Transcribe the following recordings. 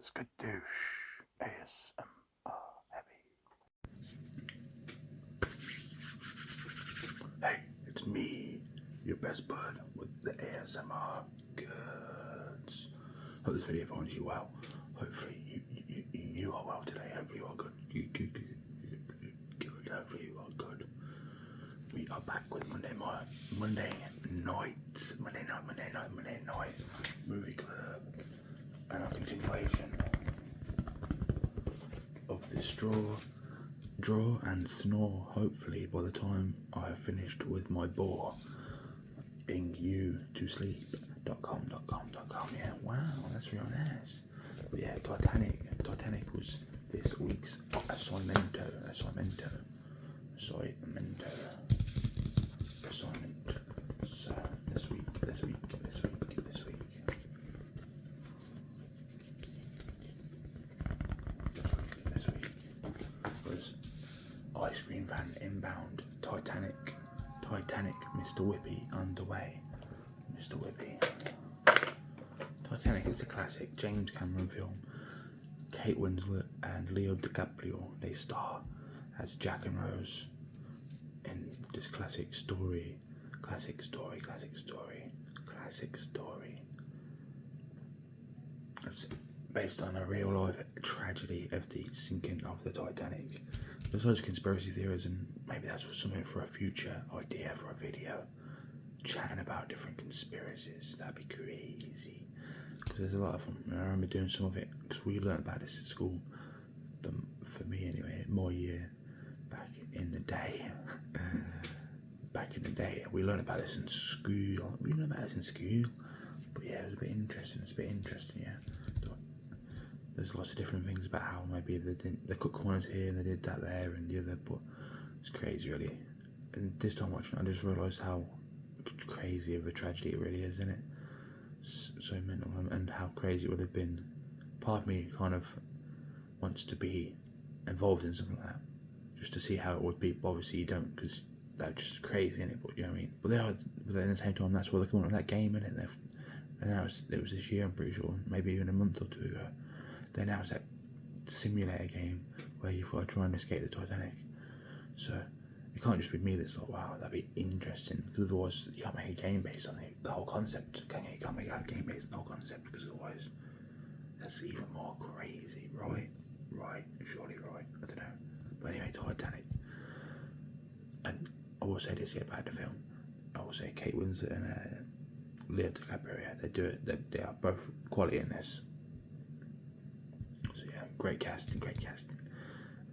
Skadoosh ASMR heavy. Hey, it's me, your best bud with the ASMR goods. Hope this video finds you well. Hopefully you are well today. Hopefully you are good. Hopefully you are good. We are back with Monday night movie club, and our continuation of this draw and snore. Hopefully by the time I have finished with my bore, being you to sleep.com. Yeah, wow, that's real nice. But yeah, Titanic was this week's assignment. So this week was Ice Cream Van Inbound Titanic Mr. Whippy underway. Mr. Whippy. Titanic is a classic James Cameron film. Kate Winslet and Leo DiCaprio, they star as Jack and Rose in this classic story. It's based on a real life tragedy of the sinking of the Titanic. There's loads of conspiracy theories, and maybe that's something for a future idea for a video, chatting about different conspiracies. That'd be crazy, because there's a lot of them. I remember doing some of it because we learned about this at school. But for me anyway, my year back in the day, we learned about this in school. But yeah, it was a bit interesting. Yeah. There's lots of different things about how maybe they cut corners here and they did that there and the other, but it's crazy really. And this time watching, I just realised how crazy of a tragedy it really is, isn't it? So mental, and how crazy it would have been. Part of me kind of wants to be involved in something like that, just to see how it would be. But obviously you don't, because that's just crazy, innit? But you know what I mean. But at the same time, that's why they're coming up with that game, innit? And now it was this year, I'm pretty sure, maybe even a month or two ago. They announced that simulator game where you've got to try and escape the Titanic. So it can't just be me that's like, wow, that'd be interesting, because otherwise you can't make a game based on the whole concept, can you? You can't make a game based on the whole concept, because otherwise that's even more crazy, right? Surely right, I don't know. But anyway, Titanic. And I will say this here about the film. I will say Kate Winslet and Leo DiCaprio, they do it. They are both quality in this. So yeah, great casting.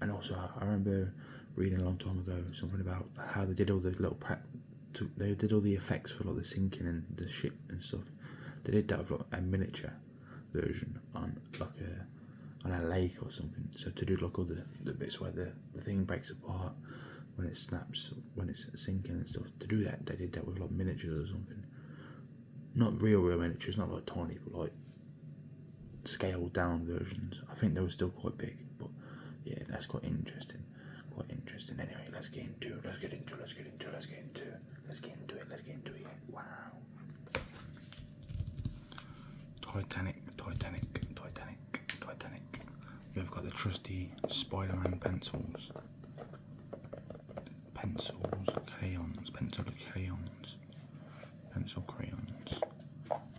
And also, I remember reading a long time ago something about how they did all the little they did all the effects for like the sinking and the ship and stuff. They did that with like a miniature version on a lake or something. So to do like all the bits where the thing breaks apart when it snaps, when it's sinking and stuff. To do that, they did that with like miniatures or something. Not real miniatures, not like tiny, but like scaled down versions. I think they were still quite big, but yeah, that's quite interesting. Anyway, let's get into it. Wow. Titanic. We've got the trusty Spider-Man pencils, pencil crayons.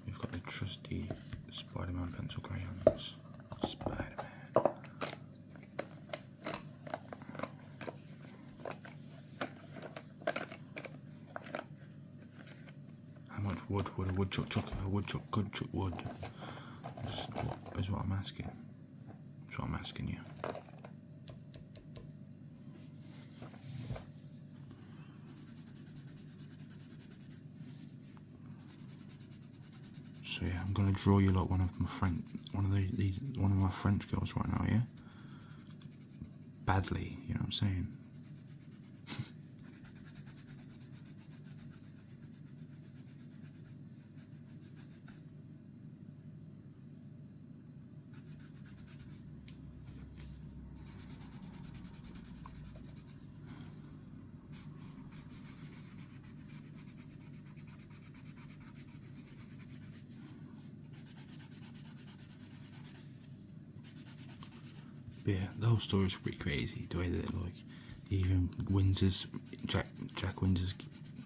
We've got the trusty Spider-Man pencil crayons. Spider-Man. How much wood would a woodchuck chuck if a woodchuck could chuck wood? Is what I'm asking. That's what I'm asking you. So yeah, I'm gonna draw you like one of my French girls right now, yeah? Badly, you know what I'm saying? yeah, the whole story's pretty crazy. The way that like even Windsor's Jack Windsor's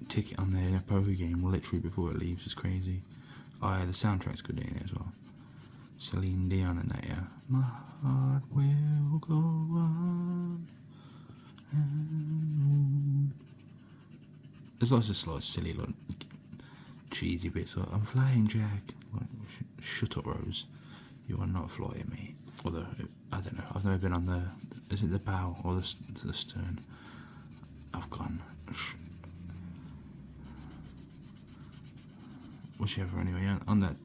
ticket on their poker game literally before it leaves is crazy. Oh yeah, the soundtrack's good in it as well. Celine Dion and that, yeah. My heart will go on and on. There's lots of slight silly, like cheesy bits like I'm flying Jack. Like, shut up, Rose. You are not flying me. Although I don't know. I've never been on the. Is it the bow or the stern? I've gone. Whichever anyway. On that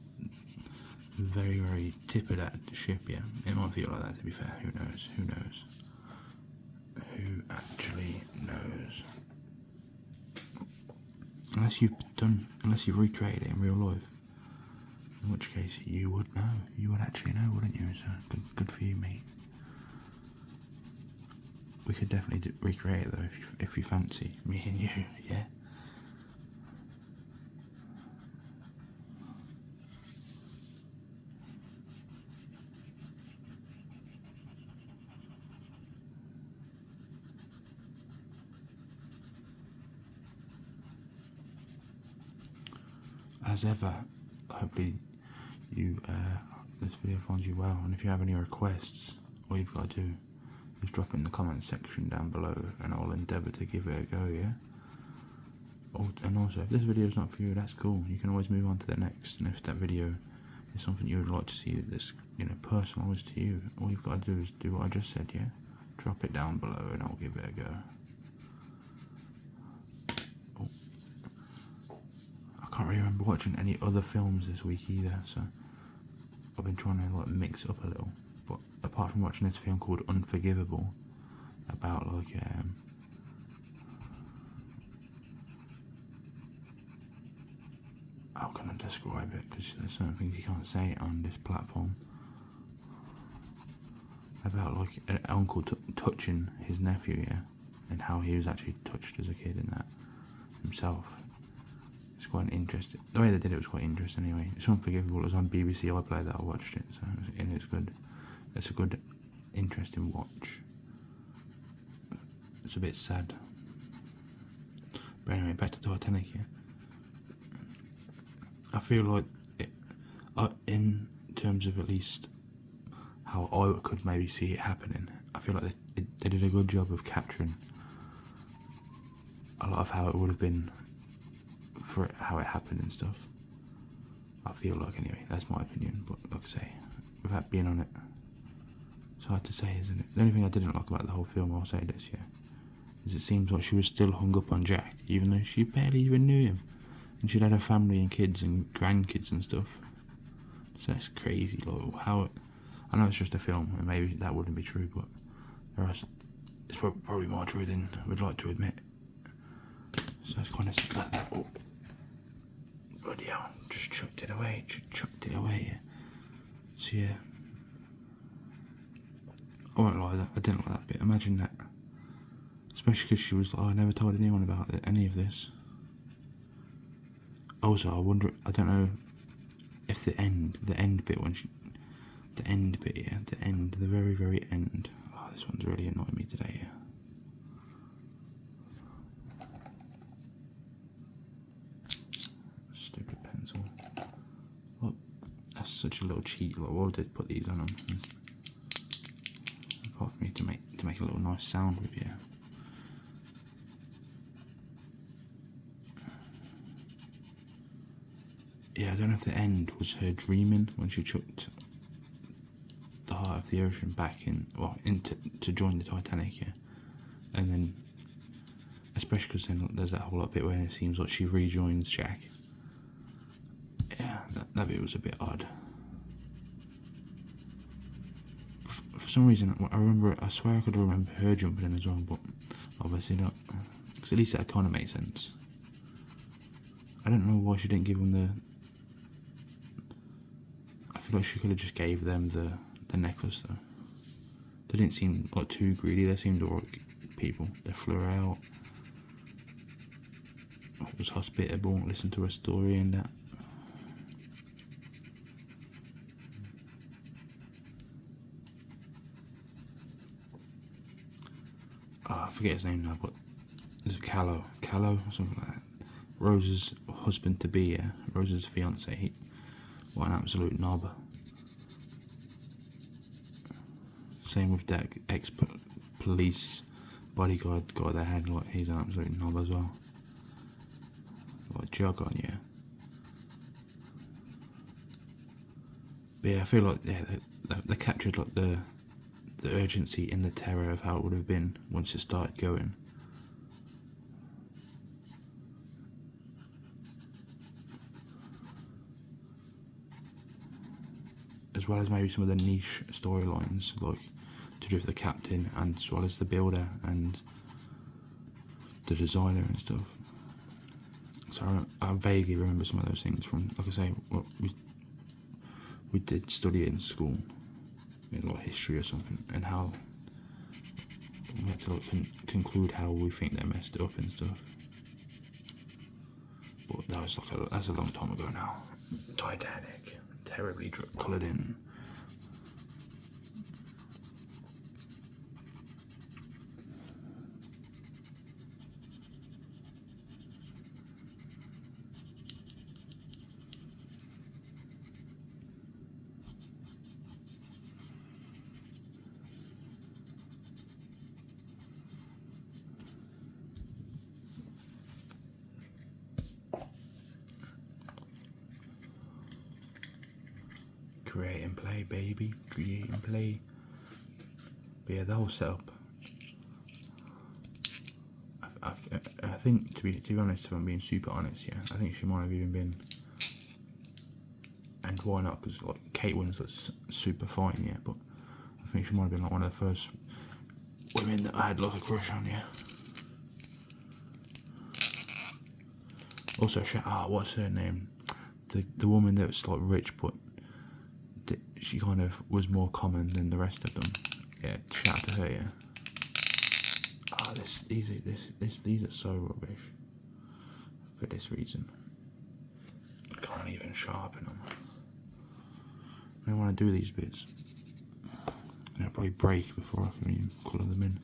very, very tip of that ship, yeah. It might feel like that, to be fair. Who knows? Who knows? Who actually knows? Unless you've recreated it in real life. In which case, you would know. You would actually know, wouldn't you? So, good for you, mate. We could definitely recreate it, though, if you fancy. Me and you, yeah? As ever, hopefully this video finds you well, and if you have any requests, all you've got to do is drop it in the comment section down below, and I'll endeavour to give it a go, yeah? And also, if this video is not for you, that's cool, you can always move on to the next, and if that video is something you would like to see that's, personalised to you, all you've got to do is do what I just said, yeah? Drop it down below, and I'll give it a go. I can't really remember watching any other films this week either, so I've been trying to like mix it up a little. But apart from watching this film called Unforgivable, about like how can I describe it? Because there's certain things you can't say on this platform. About like an uncle touching his nephew, yeah, and how he was actually touched as a kid in that himself. It's quite interesting. The way they did it was quite interesting anyway. It's Unforgivable. It was on BBC iPlayer that I watched it, so it's good. It's a good, interesting watch. It's a bit sad. But anyway, back to Titanic, yeah. I feel like it, in terms of at least how I could maybe see it happening, I feel like they did a good job of capturing a lot of how it would have been for how it happened and stuff. I feel like anyway, that's my opinion, but like I say, without being on it, it's hard to say, isn't it? The only thing I didn't like about the whole film, I'll say this, yeah, is it seems like she was still hung up on Jack, even though she barely even knew him, and she'd had a family and kids and grandkids and stuff. So that's crazy, like how it, I know it's just a film, and maybe that wouldn't be true, but it's probably more true than we'd like to admit. So it's kind of like, oh, bloody hell, just chucked it away, yeah. So yeah, I won't lie, I didn't like that bit. Imagine that, especially because she was like, I never told anyone about any of this. Also, I don't know if the end bit when the very, very end. Oh, this one's really annoying me today, yeah. Stupid pencil. Look, that's such a little cheat. Like, why would they put these on them? Apart from me to make a little nice sound with you. Yeah, I don't know if the end was her dreaming when she chucked the heart of the ocean back to join the Titanic, yeah. And then, especially because then there's that whole bit where it seems like she rejoins Jack. Yeah, that bit was a bit odd. For some reason, I swear I could remember her jumping in as well, but obviously not. Because at least that kind of makes sense. I don't know why she didn't give them I feel like she could have just gave them the necklace though. They didn't seem like too greedy. They seemed alright people. They flew her out. Was hospitable. Listened to her story and that. I forget his name now, but there's Callow or something like that. Rose's husband to be, yeah, Rose's fiance. What an absolute knob. Same with that ex-police bodyguard guy they had. Like, he's an absolute knob as well. Like jug on, yeah. But yeah, I feel like they captured like the urgency and the terror of how it would have been once it started going. As well as maybe some of the niche storylines, like to do with the captain, and as well as the builder and the designer and stuff. So I vaguely remember some of those things from, like I say, what we did study it in school, in like history or something, and how we had to like conclude how we think they messed it up and stuff. But that was that's a long time ago now. Titanic, terribly coloured in. Create and play, baby. Create and play. But yeah, the whole setup. I think to be honest, if I'm being super honest, yeah, I think she might have even been. And why not? Because like Kate Winslet's super fine, yeah. But I think she might have been like one of the first women that I had like a crush on, yeah. Also, what's her name? The woman that was like rich, but she kind of was more common than the rest of them. Yeah, shout out to her, yeah. These are so rubbish. For this reason. I can't even sharpen them. I don't want to do these bits. And they'll probably break before I can even colour them in.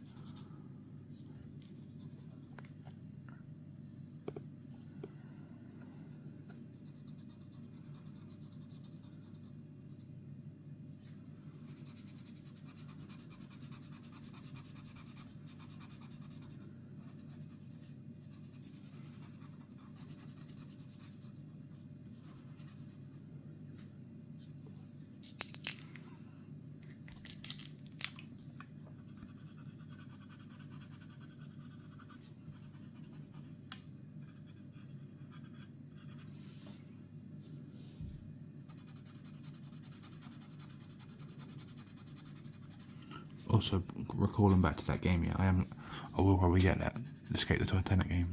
Also, recalling back to that game, yeah, I will probably get that Escape the Titanic game,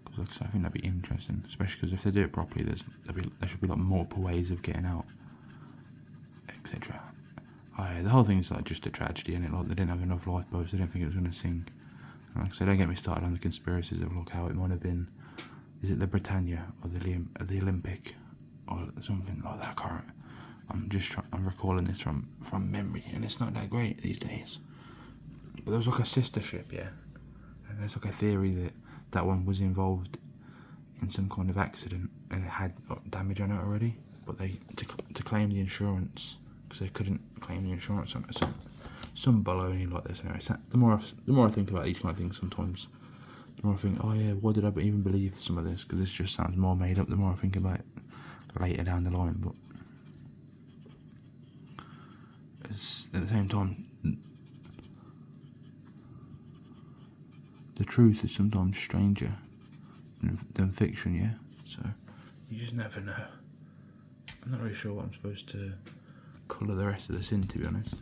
because I think that'd be interesting, especially because if they do it properly, there should be like multiple ways of getting out, etc. The whole thing's like just a tragedy, and like they didn't have enough lifeboats. They didn't think it was going to sink. And like I said, don't get me started on the conspiracies of like how it might have been. Is it the Britannia or the Olympic or something like that? I can't. I'm recalling this from memory, and it's not that great these days. But there was like a sister ship, yeah, and there's like a theory that one was involved in some kind of accident and it had damage on it already. But they to claim the insurance, because they couldn't claim the insurance on it. Some baloney like this. Anyway, the more I think about these kind of things, sometimes the more I think, oh yeah, why did I even believe some of this? Because this just sounds more made up. The more I think about it later down the line, but. At the same time, the truth is sometimes stranger than fiction, yeah? So, you just never know. I'm not really sure what I'm supposed to colour the rest of this in, to be honest.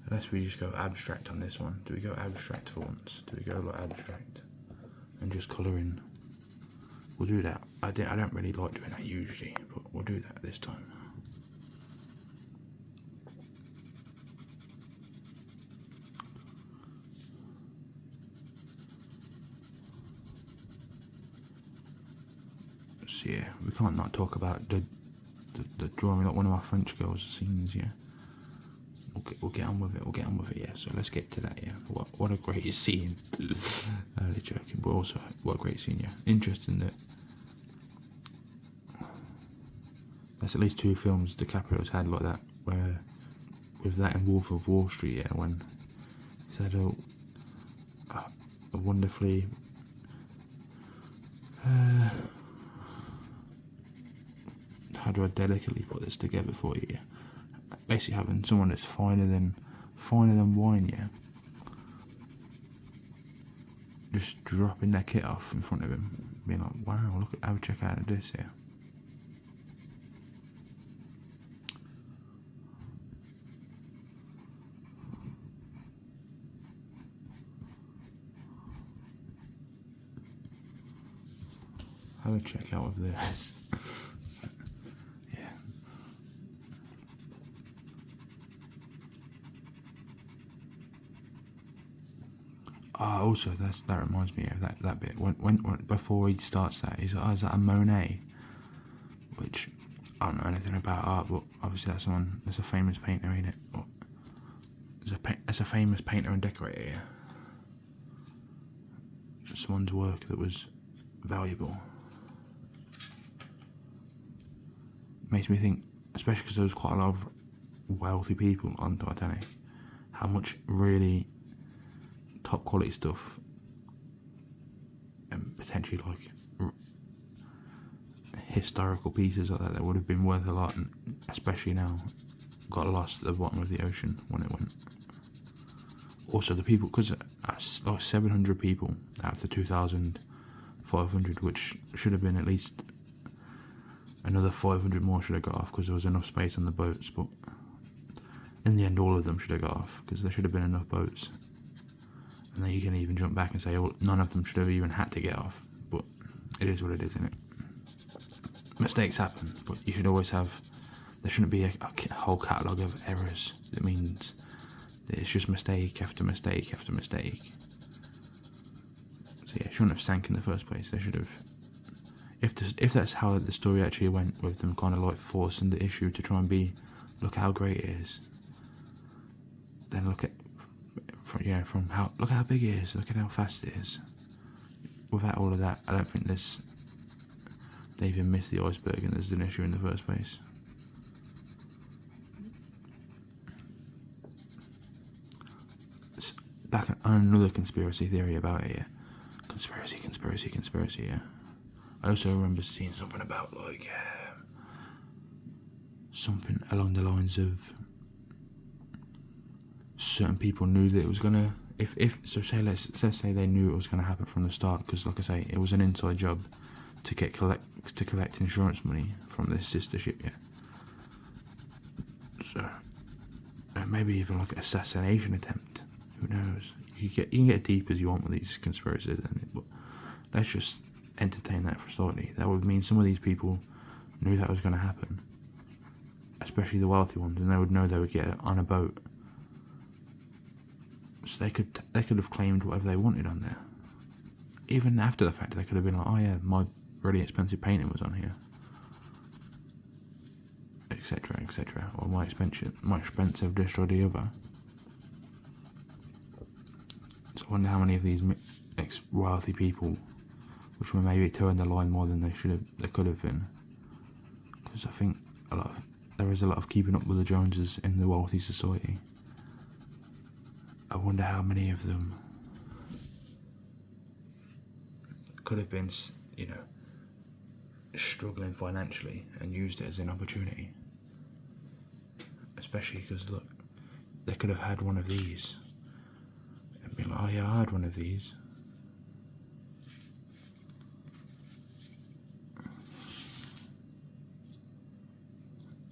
Unless we just go abstract on this one. Do we go abstract for once? Do we go like abstract and just colour in? We'll do that. I don't really like doing that usually, but we'll do that this time. Yeah, we can't not talk about the drawing like one of my French girls' scenes, yeah. we'll get on with it. We'll get on with it. Yeah. So let's get to that. Yeah. What a great scene. Only joking, but also what a great scene. Yeah. Interesting that that's at least 2 films DiCaprio's had like that. Where with that and Wolf of Wall Street, yeah, when he said, "Oh, a wonderfully." How do I delicately put this together for you? Basically, having someone that's finer than wine, yeah. Just dropping their kit off in front of him, being like, "Wow, look at, have a check out of this here." Have a check out of this. Yeah. Also that reminds me of that bit when before he starts that he's like, "Oh, is that a Monet?" Which I don't know anything about art, but obviously that's a famous painter, ain't it? It's a famous painter and decorator. Yeah. Someone's work that was valuable. Makes me think, especially because there was quite a lot of wealthy people on Titanic, how much really top quality stuff and potentially like historical pieces like that would have been worth a lot, and especially now got lost at the bottom of the ocean when it went. Also the people, because 700 people out of the 2,500, which should have been at least another 500 more should have got off because there was enough space on the boats, but in the end all of them should have got off because there should have been enough boats. And then you can even jump back and say, oh, none of them should have even had to get off, but it is what it is, isn't it? Mistakes happen, but you should always have, there shouldn't be a whole catalogue of errors. That means that it's just mistake after mistake after mistake. So yeah, it shouldn't have sank in the first place. They should have, if that's how the story actually went, with them kind of like forcing the issue to try and be, look how great it is, then look at look how big it is, look at how fast it is. Without all of that, I don't think they even missed the iceberg and there's an issue in the first place. Back on another conspiracy theory about it, yeah. Conspiracy, yeah. I also remember seeing something about like something along the lines of certain people knew that it was gonna, let's say they knew it was gonna happen from the start, because like I say, it was an inside job to collect insurance money from this sister ship, yeah. So maybe even like an assassination attempt. Who knows? You can get deep as you want with these conspiracies, but let's just entertain that for slightly. That would mean some of these people knew that was going to happen, especially the wealthy ones, and they would know they would get on a boat, so they could have claimed whatever they wanted on there. Even after the fact, they could have been like, "Oh yeah, my really expensive painting was on here," etc., or my expensive this or the other. So I wonder how many of these wealthy people, which were maybe towing the line more than they could have been, because I think there is a lot of keeping up with the Joneses in the wealthy society. I wonder how many of them could have been, struggling financially and used it as an opportunity. Especially because, look, they could have had one of these and been like, "Oh yeah, I had one of these."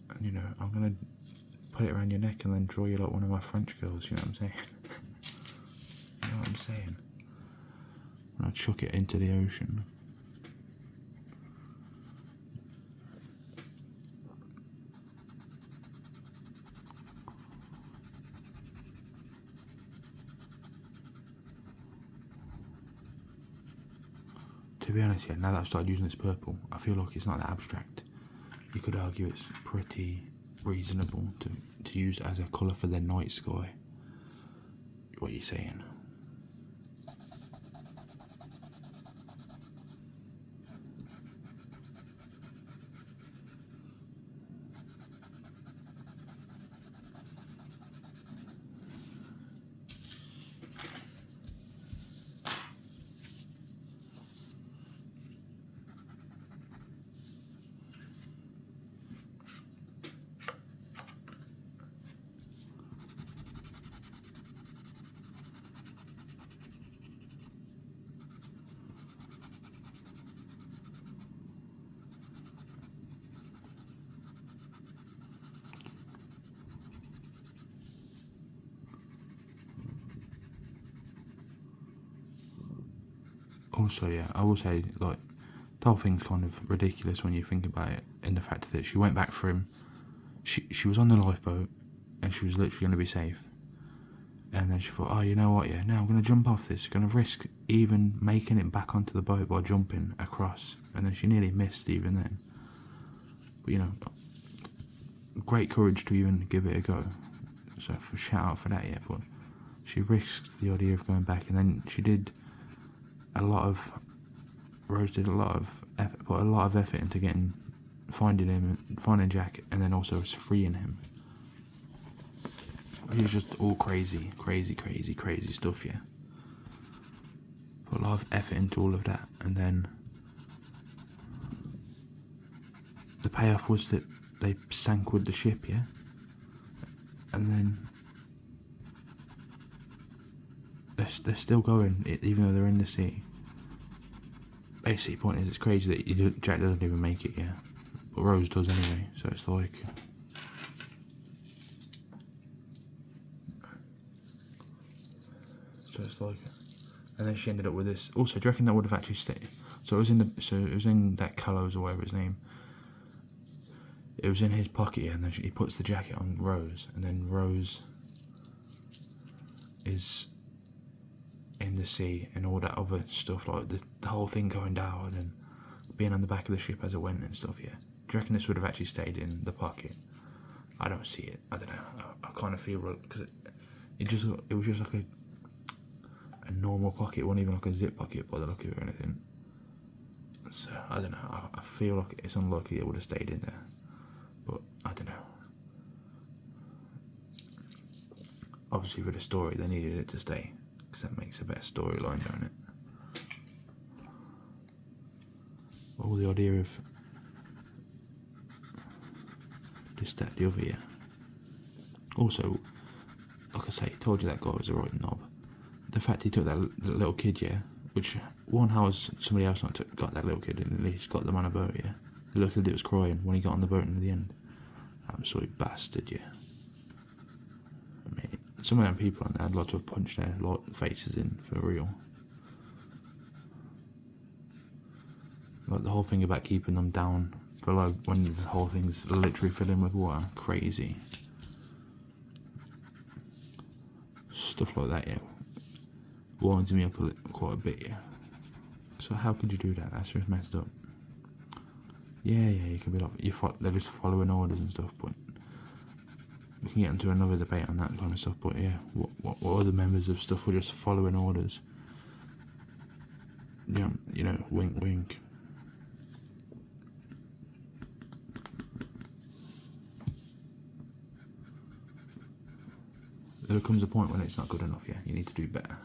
And I'm gonna put it around your neck and then draw you like one of my French girls, you know what I'm saying? You know what I'm saying? When I chuck it into the ocean. To be honest, yeah, now that I've started using this purple, I feel like it's not that abstract. You could argue it's pretty reasonable to use as a colour for their night sky. What are you saying? Also, yeah, I will say, like, the whole thing's kind of ridiculous when you think about it, in the fact that she went back for him. She was on the lifeboat, and she was literally going to be safe. And then she thought, oh, you know what, yeah, now I'm going to jump off this, going to risk even making it back onto the boat by jumping across. And then she nearly missed even then. But, you know, great courage to even give it a go. So, shout out for that, yeah, but she risked the idea of going back, and then she did Rose did a lot of effort, put a lot of effort into finding Jack, and then also freeing him. It was just all crazy stuff, yeah. Put a lot of effort into all of that, and then the payoff was that they sank with the ship, yeah. And then they're still going, even though they're in the sea. Basically, the point is, it's crazy that Jack doesn't even make it, yeah. But Rose does anyway, so it's like... And then she ended up with this. Also, do you reckon that would have actually stayed? So it was in that Callows or whatever his name. It was in his pocket, yeah, and then he puts the jacket on Rose, and then Rose is in the sea and all that other stuff, like the whole thing going down and being on the back of the ship as it went and stuff, yeah. Do you reckon this would have actually stayed in the pocket? I don't see it. I don't know. I kind of feel, because it was just like a normal pocket. It wasn't even like a zip pocket by the look of it or anything. So I don't know. I feel like it's unlucky it would have stayed in there, but I don't know. Obviously, for the story, they needed it to stay, because that makes a better storyline, don't it? All the idea of this, that, the other, yeah. Also, like I say, told you that guy was a right knob. The fact he took that little kid, yeah, which, one, how has somebody else not got that little kid and at least got them on a boat, yeah? The little kid that was crying when he got on the boat in the end. Absolute bastard, yeah. I mean, some of them people on there had lots of punched their faces in, for real. Like the whole thing about keeping them down below when the whole thing's literally filling with water. Crazy. Stuff like that, yeah. Winds me up quite a bit, yeah. So how could you do that? That's just messed up. Yeah, you can be like, they're just following orders and stuff, but we can get into another debate on that kind of stuff, but yeah, what other members of stuff were just following orders? Yeah, you know, wink wink. There comes a point when it's not good enough, yeah, you need to do better.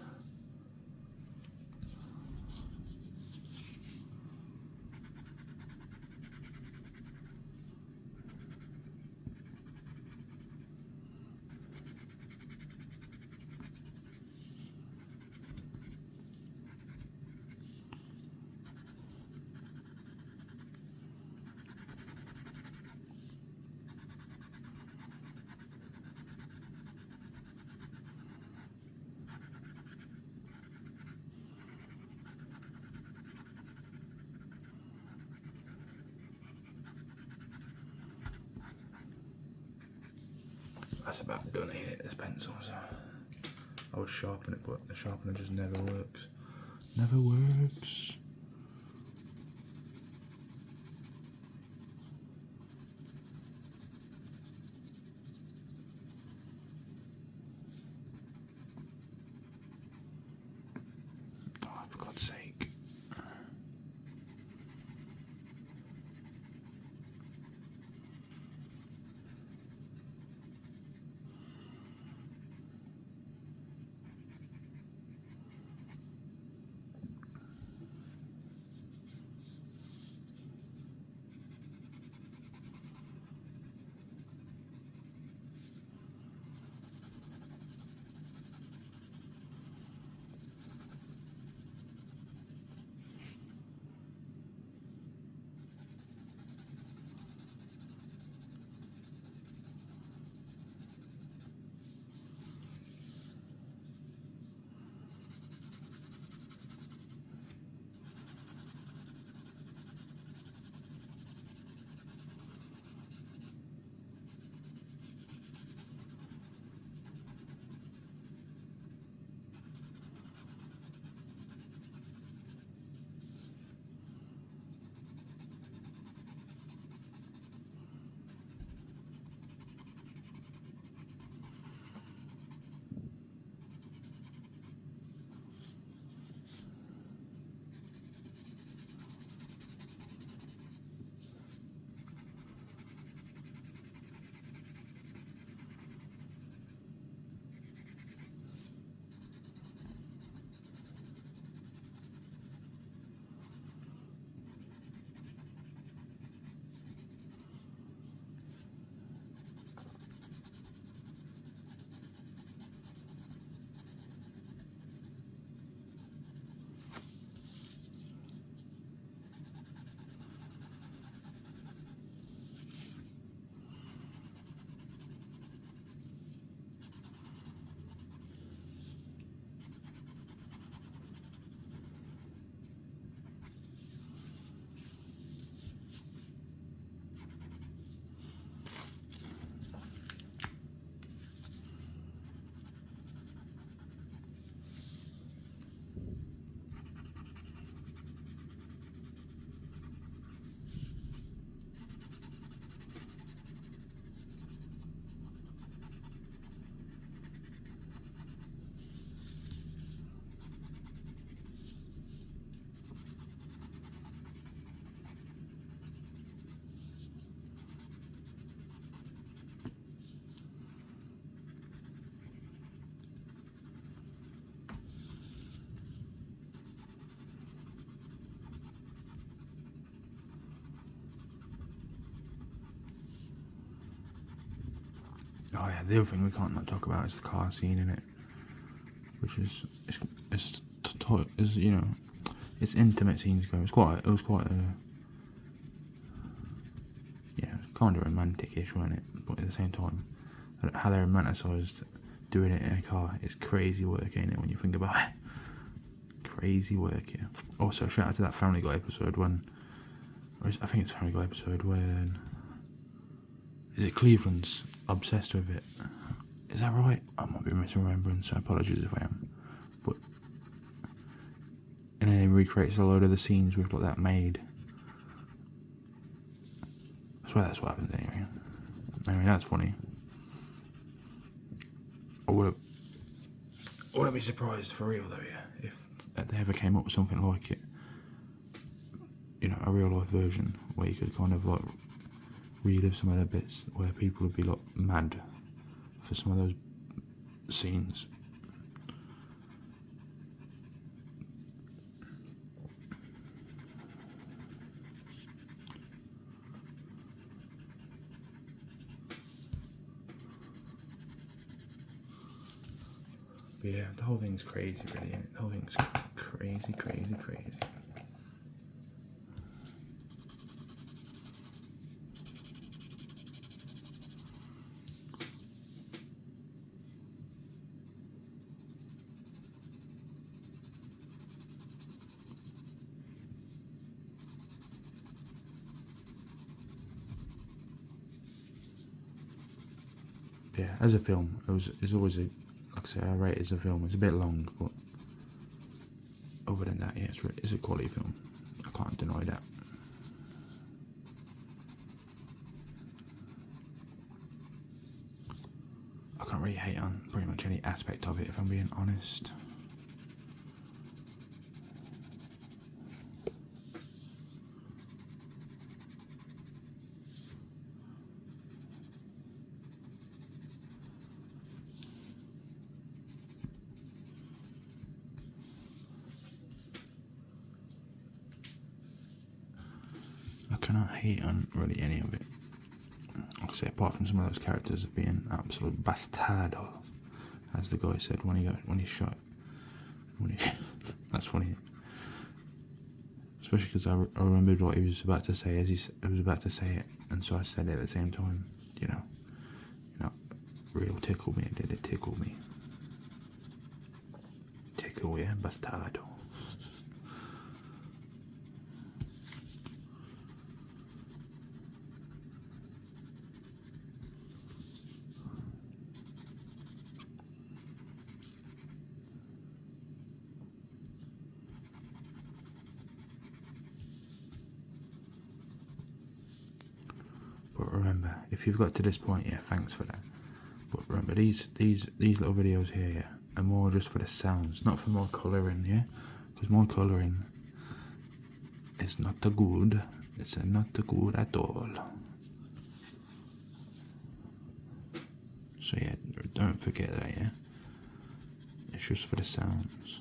That's about done here, this pencil, so I would sharpen it, but the sharpener just never works. Never works. Oh yeah, the other thing we can't not talk about is the car scene in it, which is you know, it's intimate scenes go. It was quite a kind of romantic-ish, wasn't it? But at the same time, how they romanticised doing it in a car is crazy work, ain't it? When you think about it, crazy work. Yeah. Also, shout out to that Family Guy episode I think it's Family Guy episode when is it Cleveland's obsessed with it? Is that right? I might be misremembering, so apologies if I am. But and then he recreates a load of the scenes with like that maid. I swear that's what happens anyway. I mean, that's funny. I wouldn't be surprised for real though, yeah, if they ever came up with something like it. You know, a real life version where you could kind of like relive some of the bits where people would be like mad for some of those scenes. But yeah, the whole thing's crazy, really, isn't it? The whole thing's crazy. Yeah, as a film, it's always like I say, I rate it as a film. It's a bit long, but other than that, yeah, it's a quality film. I can't deny that. I can't really hate on pretty much any aspect of it, if I'm being honest. I cannot hate on really any of it. Like I say, apart from some of those characters being absolute bastardo, as the guy said when he shot. That's funny. Especially because I remembered what he was about to say as he was about to say it, and so I said it at the same time. You know, real tickle me. Did it tickle me? Tickle, yeah, bastardo. But remember, if you've got to this point, yeah, thanks for that. But remember, these little videos here, yeah, are more just for the sounds, not for more colouring, yeah? Because more colouring is not the good. It's not the good at all. So yeah, don't forget that, yeah? It's just for the sounds.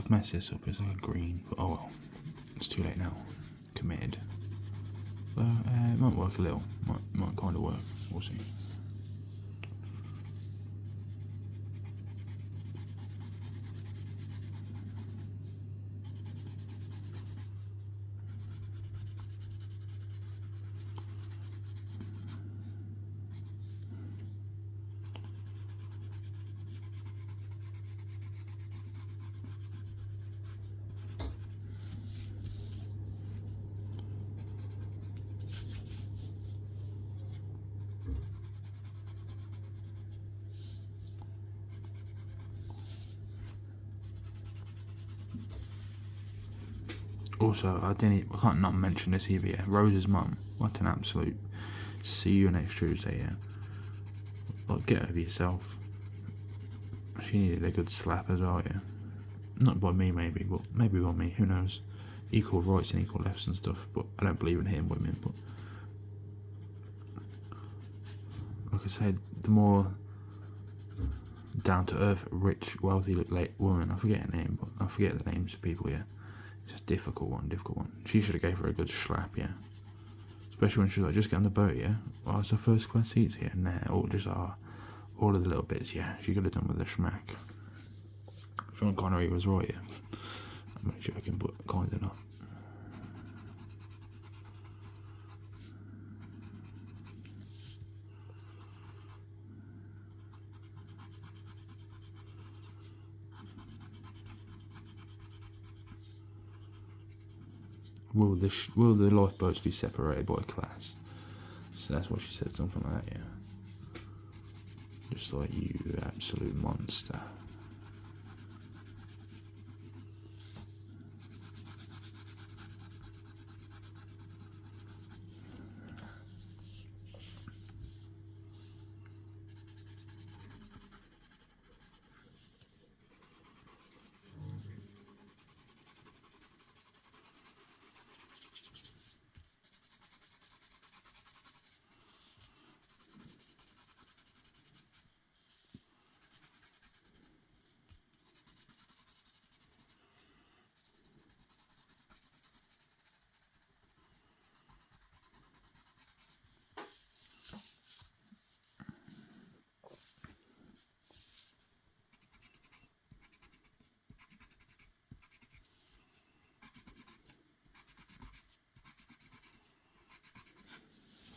I've messed this up. It's like a green, but oh well, it's too late now. Committed. So it might work a little. Might kind of work. We'll see. Also, I can't not mention this either. Yeah, Rose's mum, what an absolute. See you next Tuesday. Yeah, like get over yourself. She needed a good slap as well. Yeah, not by me maybe, but maybe by me. Who knows? Equal rights and equal lefts and stuff. But I don't believe in hitting women. But like I said, the more down to earth, rich, wealthy, late woman. I forget her name, but I forget the names of people. Yeah. It's a difficult one. She should have gave her a good slap, yeah. Especially when she was like, just get on the boat, yeah. Oh, it's the first class seats here. Nah, or just all of the little bits, yeah. She could have done with a smack. Sean Connery was right, yeah. I'm not joking, but kind of not. Will the lifeboats be separated by class? So that's what she said, something like that, yeah. Just like, you absolute monster.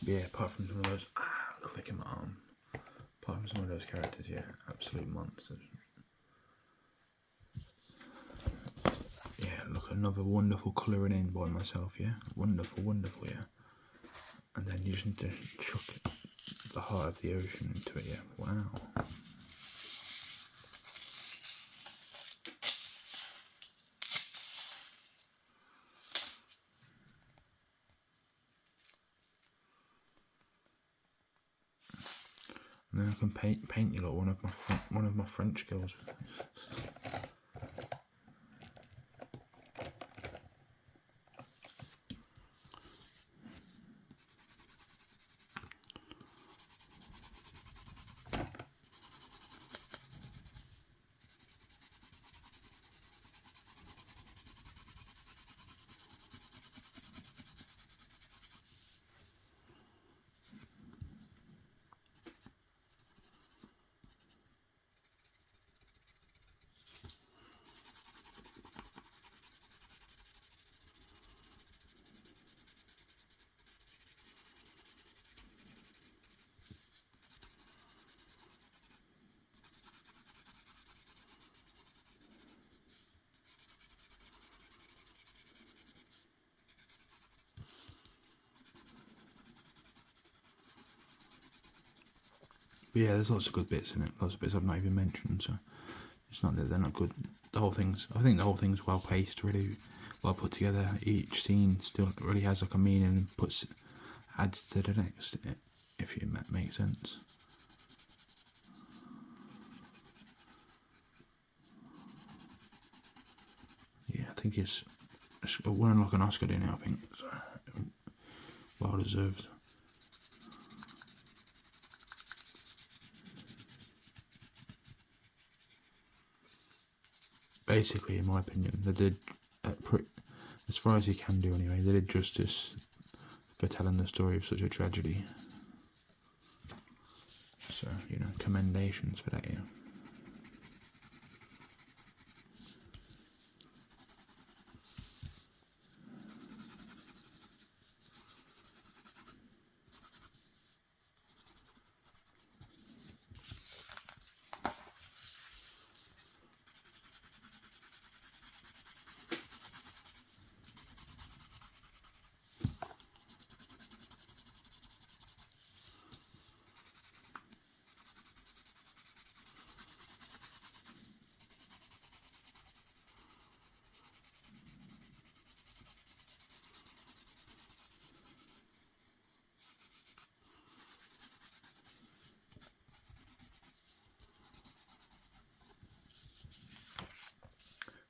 Yeah, apart from some of those, clicking my arm. Apart from some of those characters, yeah, absolute monsters. Yeah, look, another wonderful colouring in by myself, yeah. Wonderful, yeah. And then you just need to chuck the heart of the ocean into it, yeah. Wow. And then I can paint you like one of my French girls. But yeah, there's lots of good bits in it. Lots of bits I've not even mentioned, so it's not that they're not good. I think the whole thing's well paced, really well put together. Each scene still really has like a meaning and adds to the next, if it makes sense. Yeah, I think it's winning like an Oscar, didn't it? I think so. Well deserved. basically, in my opinion, they did, as far as you can do anyway, they did justice for telling the story of such a tragedy. So, you know, commendations for that, yeah.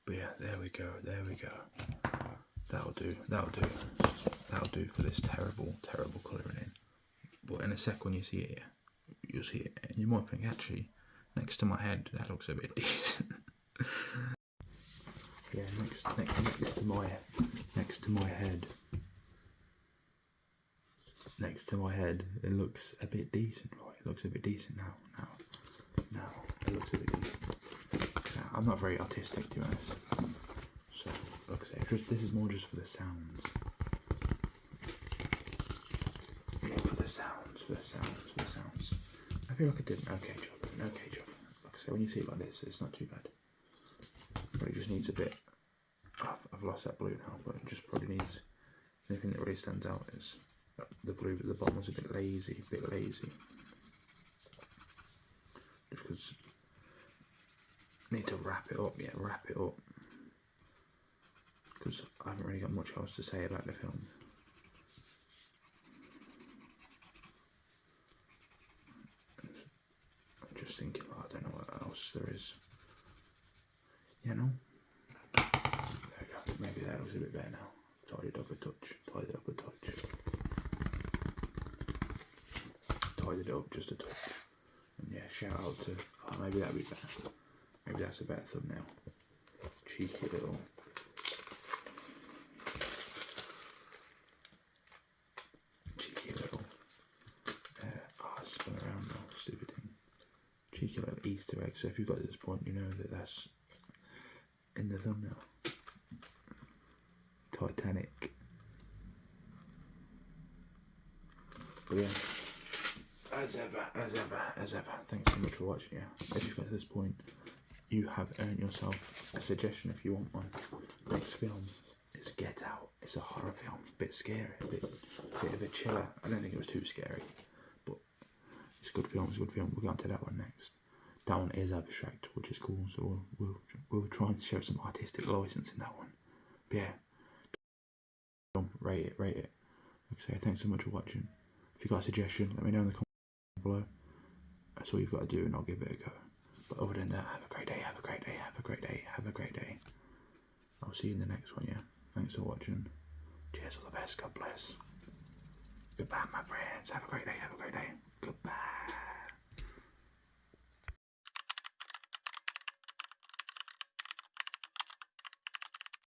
But yeah, there we go. That'll do for this terrible colouring in. But in a sec when you see it, you'll see it, and you might think, actually, next to my head, that looks a bit decent. Yeah, next to my head, it looks a bit decent, right? It looks a bit decent now. Now, it looks a bit decent. I'm not very artistic, to be honest. So, like I say, this is more just for the sounds. Yeah, for the sounds. I feel like I did an okay job. Like I say, when you see it like this, it's not too bad. But it just needs a bit. I've lost that blue now, but it just probably needs. Anything that really stands out is the blue, but the bottom was a bit lazy. Just because. Need to wrap it up, because I haven't really got much else to say about the film. I'm just thinking, I don't know what else there is. You know? There we go. Maybe that looks a bit better now. Tidied up a touch. Tidied up just a touch. And yeah, shout out to. Oh, maybe that'd be better. Maybe that's a better thumbnail. Cheeky little. Spun around now, stupid thing. Cheeky little Easter egg. So if you've got to this point, you know that that's in the thumbnail. Titanic. But yeah. As ever. Thanks so much for watching. Yeah. If you've got to this point, you have earned yourself a suggestion if you want one. Next film is Get Out. It's a horror film, a bit scary, a bit of a chiller. I don't think it was too scary, but it's a good film. We'll go on to that one next. That one is abstract, which is cool. So we'll try and show some artistic license in that one. But yeah, rate it. Like I say, thanks so much for watching. If you got a suggestion, let me know in the comments below. That's all you've got to do, and I'll give it a go. But other than that, have a great day. I'll see you in the next one, yeah? Thanks for watching. Cheers, all the best. God bless. Goodbye, my friends. Have a great day.